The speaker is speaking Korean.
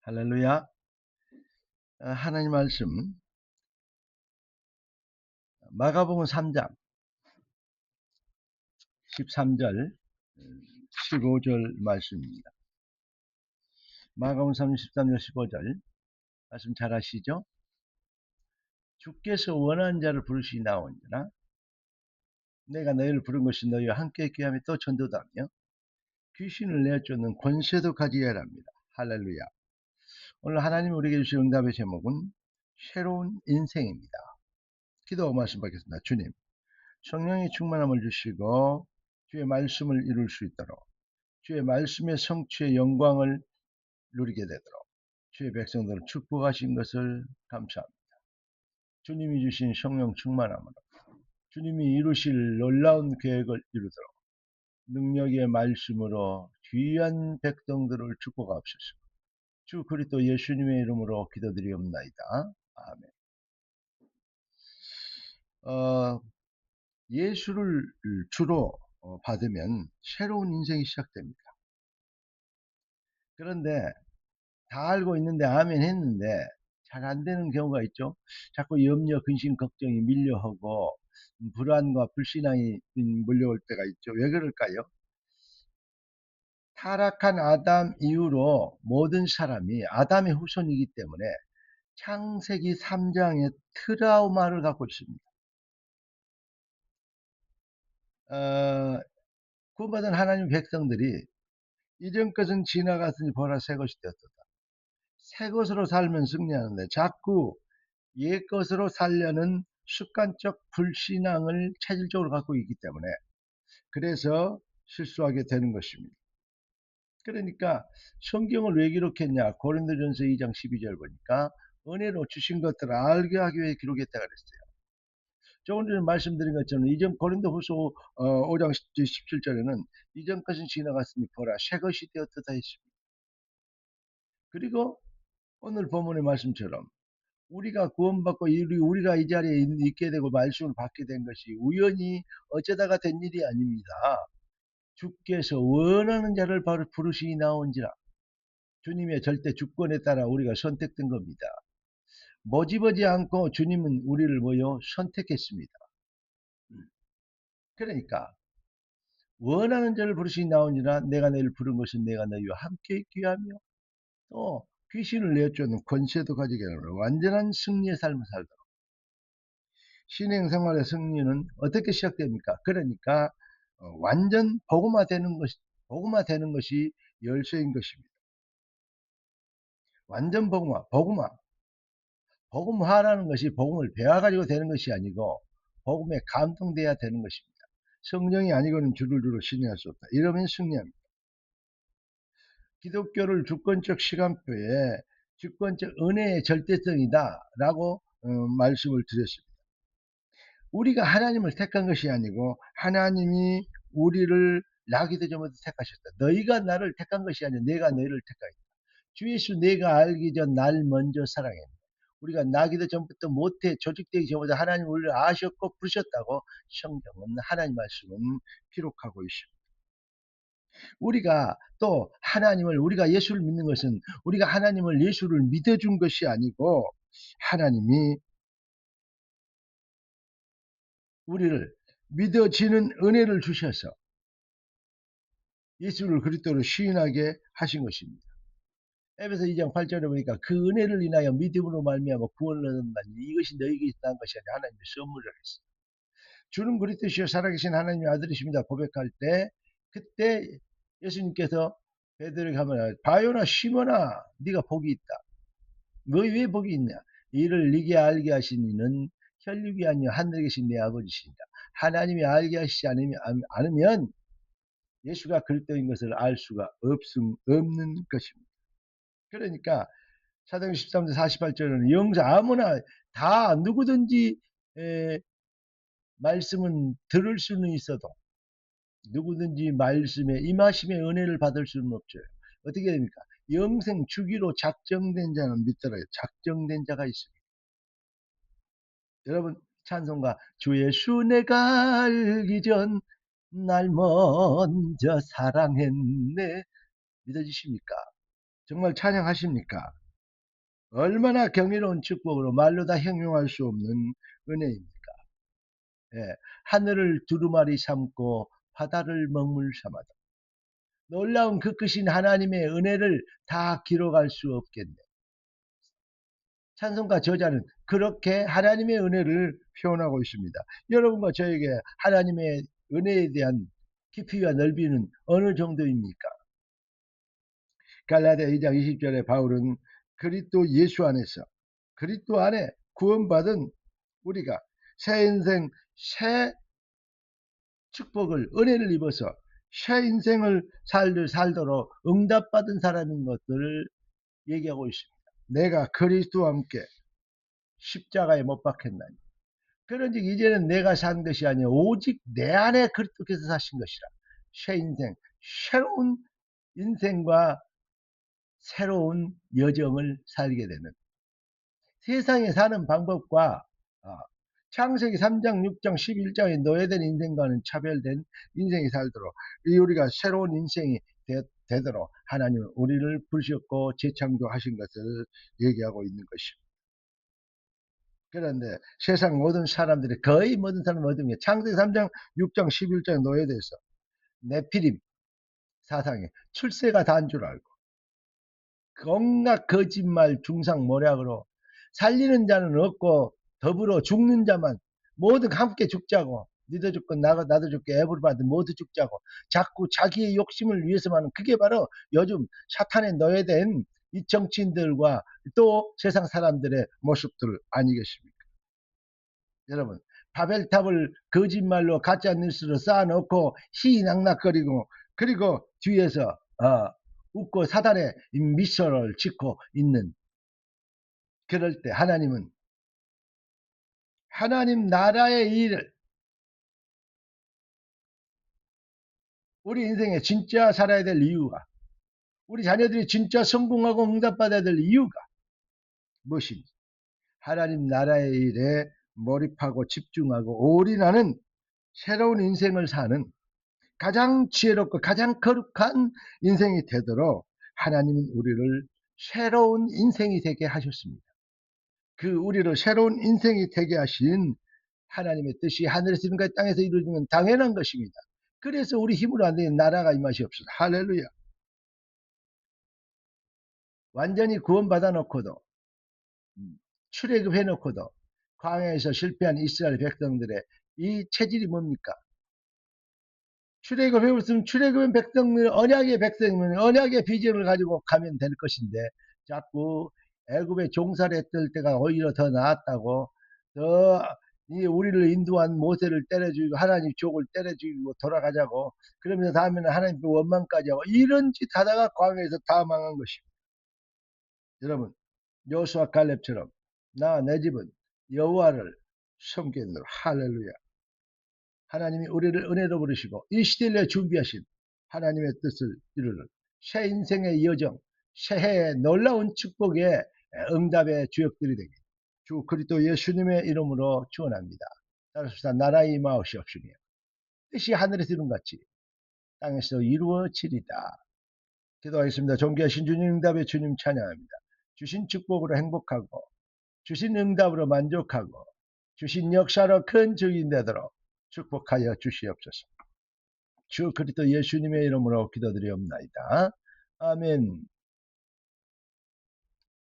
할렐루야. 하나님 말씀 마가복음 3장 13절 15절 말씀입니다. 마가복음 3장 13절 15절 말씀 잘 아시죠? 주께서 원하는 자를 부르시니 나오니라. 내가 너희를 부른 것이 너희와 함께 있게 하며 또 전도하며 귀신을 내쫓는 권세도 가지게 하랍니다. 할렐루야. 오늘 하나님 우리에게 주신 응답의 제목은 새로운 인생입니다. 기도 말씀 받겠습니다. 주님, 성령의 충만함을 주시고 주의 말씀을 이룰 수 있도록 주의 말씀의 성취의 영광을 누리게 되도록 주의 백성들을 축복하신 것을 감사합니다. 주님이 주신 성령 충만함으로 주님이 이루실 놀라운 계획을 이루도록 능력의 말씀으로 귀한 백성들을 축복하옵소서. 주 그리스도 예수님의 이름으로 기도드리옵나이다. 아멘. 예수를 주로 받으면 새로운 인생이 시작됩니다. 그런데 다 알고 있는데 아멘 했는데 잘 안 되는 경우가 있죠. 자꾸 염려, 근심, 걱정이 밀려오고 불안과 불신앙이 몰려올 때가 있죠. 왜 그럴까요? 타락한 아담 이후로 모든 사람이 아담의 후손이기 때문에 창세기 3장의 트라우마를 갖고 있습니다. 구원받은 하나님 백성들이 이전 것은 지나갔으니 보라 새 것이 되었다. 새 것으로 살면 승리하는데 자꾸 옛 것으로 살려는 습관적 불신앙을 체질적으로 갖고 있기 때문에 그래서 실수하게 되는 것입니다. 그러니까 성경을 왜 기록했냐? 고린도전서 2장 12절 보니까 은혜로 주신 것들을 알게 하기 위해 기록했다 그랬어요. 조금 전에 말씀드린 것처럼 이전 고린도후서 5장 17절에는 이전 것은 지나갔으니 보라 새 것이 되었다 했습니다. 그리고 오늘 본문의 말씀처럼 우리가 구원받고 우리가 이 자리에 있게 되고 말씀을 받게 된 것이 우연히 어쩌다가 된 일이 아닙니다. 주께서 원하는 자를 바로 부르시니 나온지라. 주님의 절대 주권에 따라 우리가 선택된 겁니다. 머지보지 않고 주님은 우리를 선택했습니다. 그러니까 원하는 자를 부르시니 나온지라. 내가 너희를 부른 것은 내가 너희와 함께 있게 하며 또 귀신을 내쫓는 권세도 가지게 하노라. 완전한 승리의 삶을 살도록. 신앙생활의 승리는 어떻게 시작됩니까? 그러니까 완전 복음화 되는 것이 열쇠인 것입니다. 완전 복음화라는 것이 복음을 배워가지고 되는 것이 아니고 복음에 감동돼야 되는 것입니다. 성령이 아니고는 주를 신뢰할 수 없다. 이러면 승리합니다. 기독교를 주권적 시간표에 주권적 은혜의 절대성이다라고 말씀을 드렸습니다. 우리가 하나님을 택한 것이 아니고 하나님이 우리를 나기도 전부터 택하셨다. 너희가 나를 택한 것이 아니라 내가 너희를 택하였다. 주 예수 내가 알기 전 날 먼저 사랑했다. 우리가 나기도 전부터 모태 조직되기 전부터 하나님 우리를 아셨고 부르셨다고 성경은 하나님 말씀은 기록하고 있습니다. 우리가 또 우리가 예수를 믿는 것은 우리가 하나님을 예수를 믿어준 것이 아니고 하나님이 우리를 믿어지는 은혜를 주셔서 예수를 그리스도로 시인하게 하신 것입니다. 에베소 2장 8절에 보니까 그 은혜를 인하여 믿음으로 말미암아 구원을 얻는다니 이것이 너희에게 있다는 것이 아니라 하나님의 선물을 했어요. 주는 그리스도시요 살아계신 하나님의 아들이십니다 고백할 때 그때 예수님께서 베드로에게 하면 바요나 시몬아 네가 복이 있다. 너희 왜 복이 있냐? 이를 네게 알게 하신 이는 혈육이 아니요 하늘에 계신 내 아버지시니라. 하나님이 알게 하시지 않으면 예수가 그리스도인 것을 알 수가 없는 것입니다. 그러니까 사도행 13장 48절은 영사 아무나 다 누구든지 말씀은 들을 수는 있어도 누구든지 말씀에 임하심의 은혜를 받을 수는 없죠. 어떻게 됩니까? 영생 주기로 작정된 자는 믿더라요. 작정된 자가 있습니다. 여러분 찬송가 주 예수 내가 알기 전 날 먼저 사랑했네 믿어지십니까? 정말 찬양하십니까? 얼마나 경이로운 축복으로 말로 다 형용할 수 없는 은혜입니다. 예, 하늘을 두루마리 삼고 바다를 먹물 삼아도 놀라운 그 크신 하나님의 은혜를 다 기록할 수 없겠네. 찬송가 저자는 그렇게 하나님의 은혜를 표현하고 있습니다. 여러분과 저에게 하나님의 은혜에 대한 깊이와 넓이는 어느 정도입니까? 갈라디아 2장 20절에 바울은 그리스도 예수 안에서 그리스도 안에 구원받은 우리가 새 인생 새 축복을 은혜를 입어서 새 인생을 살도록 응답받은 사람인 것들을 얘기하고 있습니다. 내가 그리스도와 함께 십자가에 못 박혔나니 그런즉 이제는 내가 산 것이 아니요 오직 내 안에 그리스도께서 사신 것이라. 새 인생, 새로운 인생과 새로운 여정을 살게 되는 세상에 사는 방법과 창세기 3장, 6장, 11장에 노예된 인생과는 차별된 인생이 살도록 우리가 새로운 인생이 되도록 하나님은 우리를 부르셨고 재창조하신 것을 얘기하고 있는 것입니다. 그런데 세상 모든 사람들이 거의 모든 사람 모든 게 창세기 3장, 6장, 11장에 노예돼서 네피림 사상에 출세가 다인 줄 알고 온갖 거짓말 중상모략으로 살리는 자는 없고 더불어 죽는 자만 모두 함께 죽자고 니도 죽고 나도 죽고 에브리바디 모두 죽자고 자꾸 자기의 욕심을 위해서만 하는 그게 바로 요즘 사탄에 노예된 이 정치인들과 또 세상 사람들의 모습들 아니겠습니까? 여러분 바벨탑을 거짓말로 가짜뉴스로 쌓아놓고 희낙낙거리고 그리고 뒤에서 웃고 사단의 미소를 짓고 있는 그럴 때 하나님은 하나님 나라의 일을 우리 인생에 진짜 살아야 될 이유가 우리 자녀들이 진짜 성공하고 응답받아야 될 이유가 무엇인지 하나님 나라의 일에 몰입하고 집중하고 올인하는 새로운 인생을 사는 가장 지혜롭고 가장 거룩한 인생이 되도록 하나님은 우리를 새로운 인생이 되게 하셨습니다. 그 우리를 새로운 인생이 되게 하신 하나님의 뜻이 하늘에서 이룬 땅에서 이루어지는 당연한 것입니다. 그래서 우리 힘으로 안 되는 나라가 임하시옵소서. 할렐루야. 완전히 구원받아 놓고도 출애굽해 놓고도 광야에서 실패한 이스라엘 백성들의 이 체질이 뭡니까? 출애굽해 왔으면 출애굽한 백성들 언약의 백성이면 언약의 비전을 가지고 가면 될 것인데 자꾸 애굽에 종살이 했을 때가 오히려 더 나았다고 더 우리를 인도한 모세를 때려주고 하나님 족을 때려주고 돌아가자고 그러면서 다음에는 하나님 원망까지 하고 이런 짓 하다가 광야에서 다 망한 것입니다. 여러분 여호수아 갈렙처럼 나 내 집은 여호와를 섬기는 할렐루야. 하나님이 우리를 은혜로 부르시고 이 시대를 준비하신 하나님의 뜻을 이루는 새 인생의 여정, 새해의 놀라운 축복의 응답의 주역들이 되길 주 그리스도 예수님의 이름으로 축원합니다. 따라서 나라의 임하옵시며 뜻이 하늘에서 이룬 같이 땅에서 이루어지리다. 기도하겠습니다. 존귀하신 주님 응답의 주님 찬양합니다. 주신 축복으로 행복하고 주신 응답으로 만족하고 주신 역사로 큰 증인 되도록 축복하여 주시옵소서. 주 그리스도 예수님의 이름으로 기도드리옵나이다. 아멘.